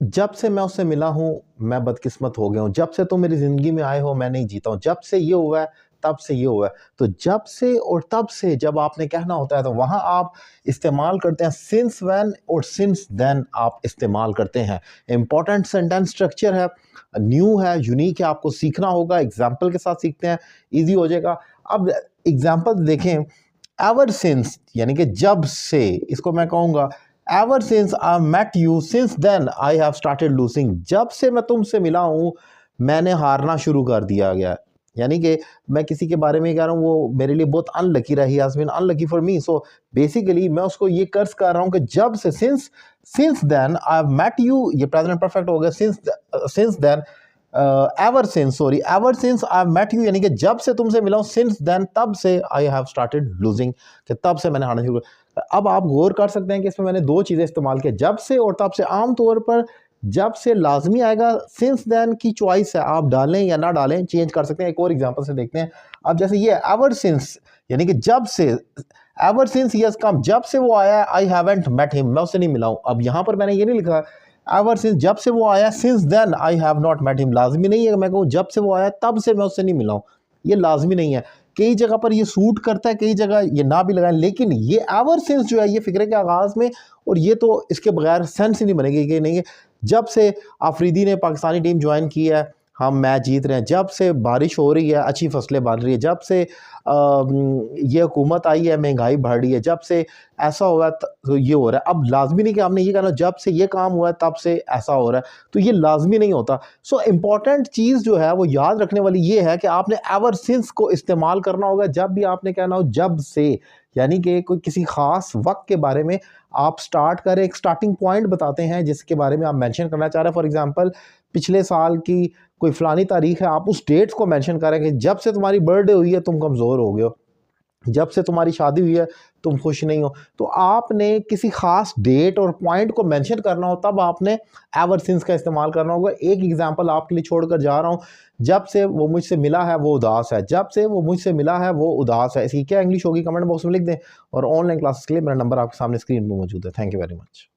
जब से मैं उससे मिला हूँ, मैं बदकिस्मत हो गया हूँ। जब से तुम मेरी ज़िंदगी में आए हो, मैं नहीं जीता हूँ। जब से ये हुआ है, तब से ये हुआ है। तो जब से और तब से जब आपने कहना होता है, तो वहाँ आप इस्तेमाल करते हैं सिंस व्हेन और सिंस देन आप इस्तेमाल करते हैं। इम्पोर्टेंट सेंटेंस स्ट्रक्चर है, न्यू है, यूनिक है, आपको सीखना होगा। एग्ज़ाम्पल के साथ सीखते हैं, ईज़ी हो जाएगा। अब एग्ज़ाम्पल देखें, एवर सिंस यानी कि जब से, इसको मैं कहूँगा ever since I met you since then I have started losing. जब से मैं तुमसे मिला हूँ, मैंने हारना शुरू कर दिया गया। यानी कि मैं किसी के बारे में कह रहा हूँ वो मेरे लिए बहुत अनलकी रही, has been unlucky for me. So basically मैं उसको ये कर्ज कर रहा हूँ कि जब से, since since then I have met you, ये प्रेजेंट परफेक्ट हो गया। Since then ever since, sorry, ever since I met you यानी कि जब से तुमसे मिला हूं, सिंस देन तब से आई हैव स्टार्टेड लूजिंग, कि तब से मैंने हारना शुरू किया। अब आप गौर कर सकते हैं कि इसमें मैंने दो चीज़ें इस्तेमाल की, जब से और तब से। आमतौर पर जब से लाजमी आएगा, सिंस देन की चॉइस है, आप डालें या ना डालें, चेंज कर सकते हैं। एक और एग्जांपल से देखते हैं। अब जैसे ये एवर सिंस यानी कि जब से, ever since he has come, जब से वो आया है, आई हैवंट मेट हिम, मैं उससे नहीं मिला हूं। अब यहां पर मैंने ये नहीं लिखा एवर सिंस, जब से वो आया, since then I have not met him. लाजमी नहीं है मैं कहूँ जब से वो आया तब से मैं उससे नहीं मिला हूँ, ये लाजमी नहीं है। कई जगह पर ये सूट करता है, कई जगह ये ना भी लगाएं, लेकिन ये एवर सिंस जो है ये फिक्रे के आगाज में, और ये तो इसके बगैर सेंस ही नहीं बनेगी कि नहीं। जब से आफरीदी ने पाकिस्तानी टीम ज्वाइन की है, हम मैच जीत रहे हैं। जब से बारिश हो रही है, अच्छी फसलें बन रही है। जब से ये हुकूमत आई है, महंगाई बढ़ रही है। जब से ऐसा हुआ तो ये हो रहा है। अब लाजमी नहीं कि हमने ये कहना जब से ये काम हुआ है तब से ऐसा हो रहा है, तो ये लाजमी नहीं होता। सो इम्पॉर्टेंट चीज़ जो है वो याद रखने वाली ये है कि आपने एवर सिंस को इस्तेमाल करना होगा जब भी आपने कहना हो जब से, यानी कि कोई किसी खास वक्त के बारे में आप स्टार्ट करें, एक स्टार्टिंग पॉइंट बताते हैं जिसके बारे में आप मेंशन करना चाह रहे हैं। फॉर एग्जांपल पिछले साल की कोई फलानी तारीख है, आप उस डेट्स को मेंशन करें कि जब से तुम्हारी बर्थडे हुई है तुम कमज़ोर हो गए हो, जब से तुम्हारी शादी हुई है तुम खुश नहीं हो। तो आपने किसी खास डेट और पॉइंट को मेंशन करना हो, तब आपने एवर सिंस का इस्तेमाल करना होगा। एक एग्जांपल आपके लिए छोड़कर जा रहा हूँ, जब से वो मुझसे मिला है वो उदास है। जब से वो मुझसे मिला है वो उदास है, इसकी क्या इंग्लिश होगी कमेंट बॉक्स में लिख दें। और ऑनलाइन क्लासेस के लिए मेरा नंबर आपके सामने स्क्रीन पर मौजूद है। Thank you very much.